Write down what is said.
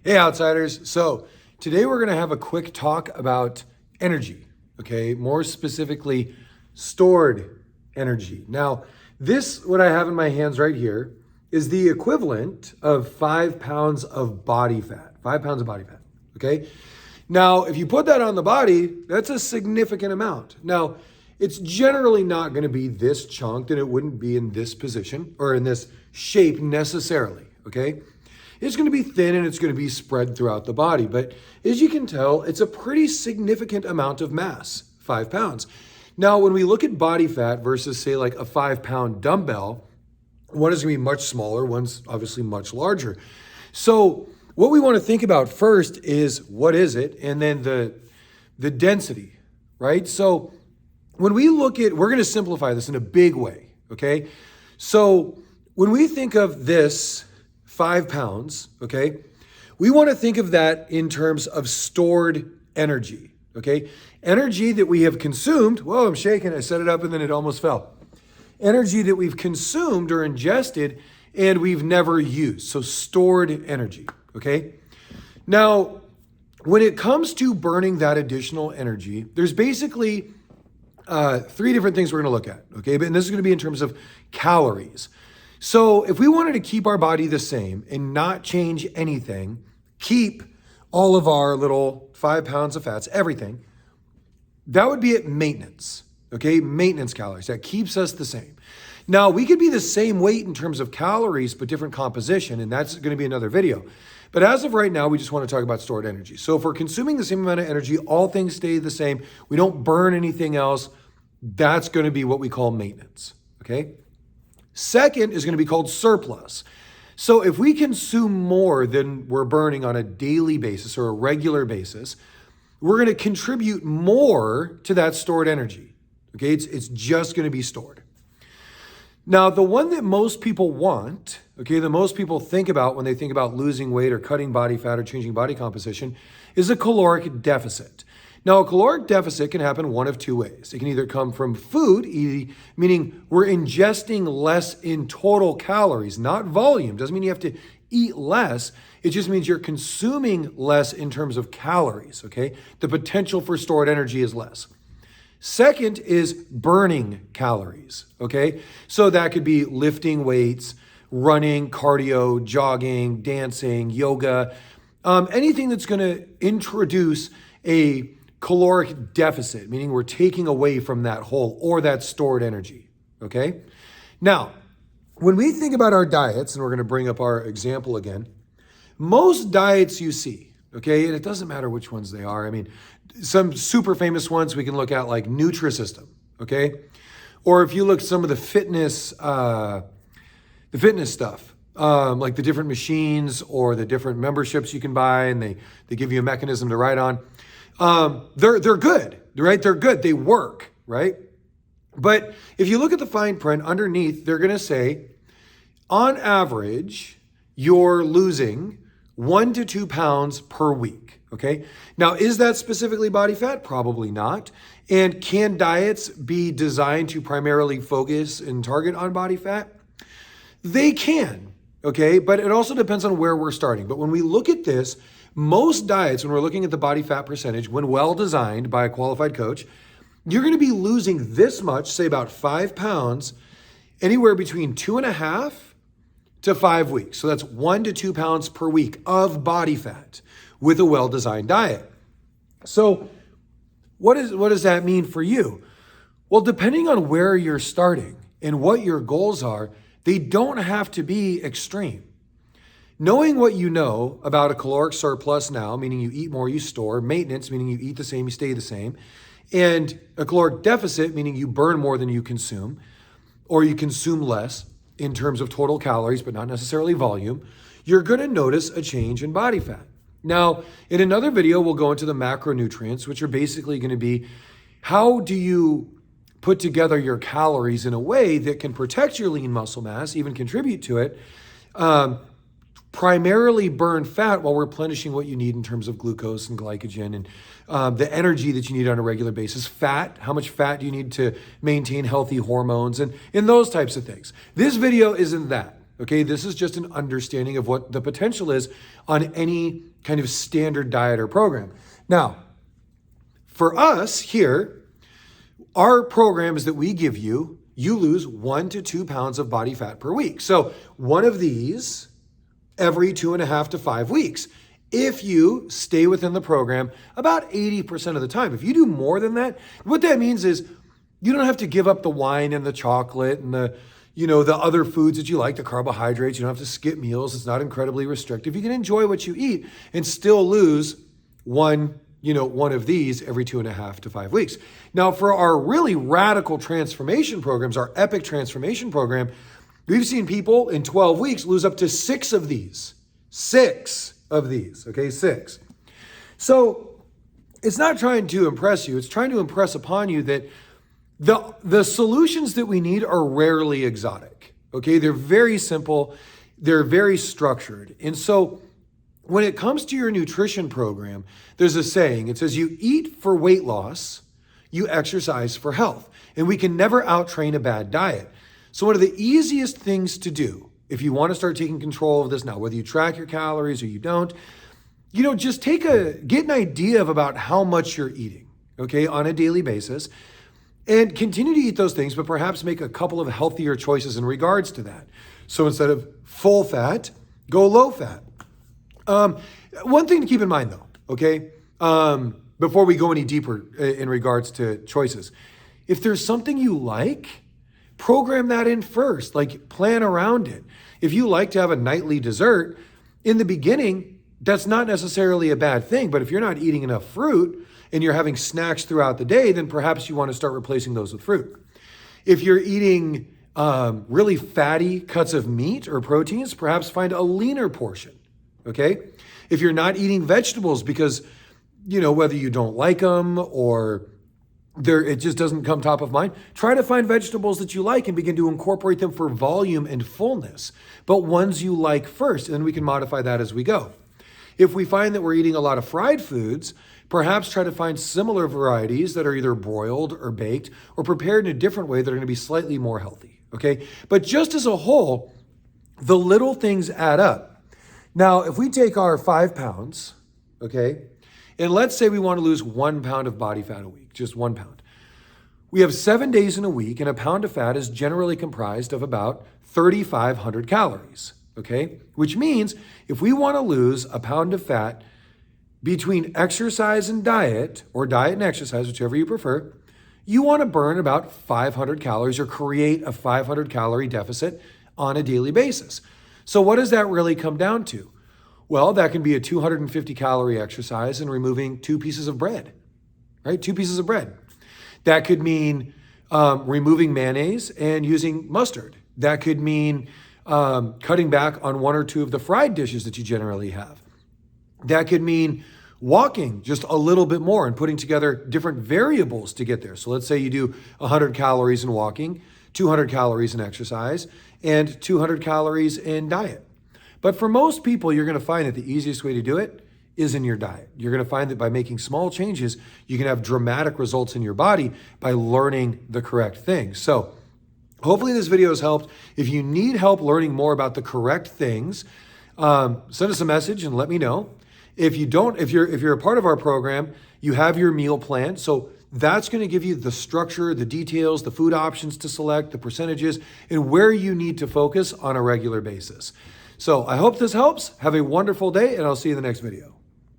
Hey, outsiders. So today we're going to have a quick talk about energy, okay? More specifically, stored energy. Now, what I have in my hands right here, is the equivalent of 5 pounds of body fat, 5 pounds of body fat, okay? Now, if you put that on the body, that's a significant amount. Now, it's generally not going to be this chunked and it wouldn't be in this position or in this shape necessarily, okay? It's going to be thin and it's going to be spread throughout the body. But as you can tell, it's a pretty significant amount of mass, 5 pounds. Now, when we look at body fat versus say like a 5-pound dumbbell, one is going to be much smaller, one's obviously much larger. So what we want to think about first is what is it? And then the density, right? So when we look at, we're going to simplify this in a big way, okay? So when we think of this 5 pounds, okay, we want to think of that in terms of stored energy, okay? Energy that we have consumed. Whoa, I'm shaking. I set it up and then it almost fell. Energy that we've consumed or ingested and we've never used. So stored energy, okay? Now, when it comes to burning that additional energy, there's basically 3 different things we're going to look at, okay? And this is going to be in terms of calories. So if we wanted to keep our body the same and not change anything, keep all of our little 5 pounds of fats, everything, that would be at maintenance, okay? Maintenance calories, that keeps us the same. Now, we could be the same weight in terms of calories, but different composition, and that's going to be another video. But as of right now, we just want to talk about stored energy. So if we're consuming the same amount of energy, all things stay the same, we don't burn anything else, that's going to be what we call maintenance, okay? Second is going to be called surplus. So if we consume more than we're burning on a daily basis or a regular basis, we're going to contribute more to that stored energy. Okay, it's just going to be stored. Now, the one that most people want, okay, that most people think about when they think about losing weight or cutting body fat or changing body composition is a caloric deficit. Now, a caloric deficit can happen one of 2 ways. It can either come from food, meaning we're ingesting less in total calories, not volume. Doesn't mean you have to eat less. It just means you're consuming less in terms of calories, okay? The potential for stored energy is less. Second is burning calories, okay? So that could be lifting weights, running, cardio, jogging, dancing, yoga, anything that's going to introduce a caloric deficit, meaning we're taking away from that whole or that stored energy, okay? Now, when we think about our diets, and we're going to bring up our example again, most diets you see, okay, and it doesn't matter which ones they are. I mean, some super famous ones we can look at like Nutrisystem, okay? Or if you look at some of the fitness stuff, like the different machines or the different memberships you can buy, and they give you a mechanism to ride on. They're good, right? They're good. They work, right? But if you look at the fine print underneath, they're going to say, on average, you're losing 1 to 2 pounds per week, okay? Now, is that specifically body fat? Probably not. And can diets be designed to primarily focus and target on body fat? They can, okay? But it also depends on where we're starting. But when we look at this, most diets, when we're looking at the body fat percentage, when well designed by a qualified coach, you're going to be losing this much, say about 5 pounds, anywhere between 2.5 to 5 weeks. So that's 1 to 2 pounds per week of body fat with a well-designed diet. So what does that mean for you? Well, depending on where you're starting and what your goals are, they don't have to be extreme. Knowing what you know about a caloric surplus now, meaning you eat more, you store, maintenance, meaning you eat the same, you stay the same, and a caloric deficit, meaning you burn more than you consume, or you consume less in terms of total calories, but not necessarily volume, you're going to notice a change in body fat. Now, in another video, we'll go into the macronutrients, which are basically going to be how do you put together your calories in a way that can protect your lean muscle mass, even contribute to it, primarily burn fat while replenishing what you need in terms of glucose and glycogen and the energy that you need on a regular basis. Fat, how much fat do you need to maintain healthy hormones and those types of things. This video isn't that, Okay, this is just an understanding of what the potential is on any kind of standard diet or program. Now, for us here, our programs that we give you, you lose 1 to 2 pounds of body fat per week. So one of these every 2.5 to 5 weeks. If you stay within the program about 80% of the time. If you do more than that, what that means is you don't have to give up the wine and the chocolate and the other foods that you like, the carbohydrates. You don't have to skip meals. It's not incredibly restrictive. You can enjoy what you eat and still lose one of these every 2.5 to 5 weeks. Now, for our really radical transformation programs, our epic transformation program, we've seen people in 12 weeks lose up to 6 of these. 6 of these, okay, 6. So it's not trying to impress you. It's trying to impress upon you that the solutions that we need are rarely exotic, okay? They're very simple. They're very structured. And so when it comes to your nutrition program, there's a saying. It says, you eat for weight loss, you exercise for health. And we can never out-train a bad diet. So one of the easiest things to do, if you want to start taking control of this now, whether you track your calories or you don't, just get an idea of about how much you're eating, okay, on a daily basis. And continue to eat those things, but perhaps make a couple of healthier choices in regards to that. So instead of full fat, go low fat. One thing to keep in mind though, okay, before we go any deeper in regards to choices, if there's something you like, program that in first, like plan around it. If you like to have a nightly dessert, in the beginning, that's not necessarily a bad thing, but if you're not eating enough fruit and you're having snacks throughout the day, then perhaps you want to start replacing those with fruit. If you're eating really fatty cuts of meat or proteins, perhaps find a leaner portion, okay? If you're not eating vegetables because, whether you don't like them or it just doesn't come top of mind, try to find vegetables that you like and begin to incorporate them for volume and fullness, but ones you like first, and then we can modify that as we go. If we find that we're eating a lot of fried foods, perhaps try to find similar varieties that are either broiled or baked or prepared in a different way that are going to be slightly more healthy, okay? But just as a whole, the little things add up. Now, if we take our 5 pounds, okay, and let's say we want to lose 1 pound of body fat a week, just 1 pound. We have 7 days in a week, and a pound of fat is generally comprised of about 3,500 calories, okay? Which means if we want to lose a pound of fat between exercise and diet, or diet and exercise, whichever you prefer, you want to burn about 500 calories or create a 500 calorie deficit on a daily basis. So what does that really come down to? Well, that can be a 250 calorie exercise and removing 2 pieces of bread, right? 2 pieces of bread. That could mean removing mayonnaise and using mustard. That could mean cutting back on 1 or 2 of the fried dishes that you generally have. That could mean walking just a little bit more and putting together different variables to get there. So let's say you do 100 calories in walking, 200 calories in exercise, and 200 calories in diet. But for most people, you're going to find that the easiest way to do it is in your diet. You're going to find that by making small changes, you can have dramatic results in your body by learning the correct things. So hopefully this video has helped. If you need help learning more about the correct things, send us a message and let me know. If you're a part of our program, you have your meal plan. So that's going to give you the structure, the details, the food options to select, the percentages, and where you need to focus on a regular basis. So I hope this helps. Have a wonderful day, and I'll see you in the next video.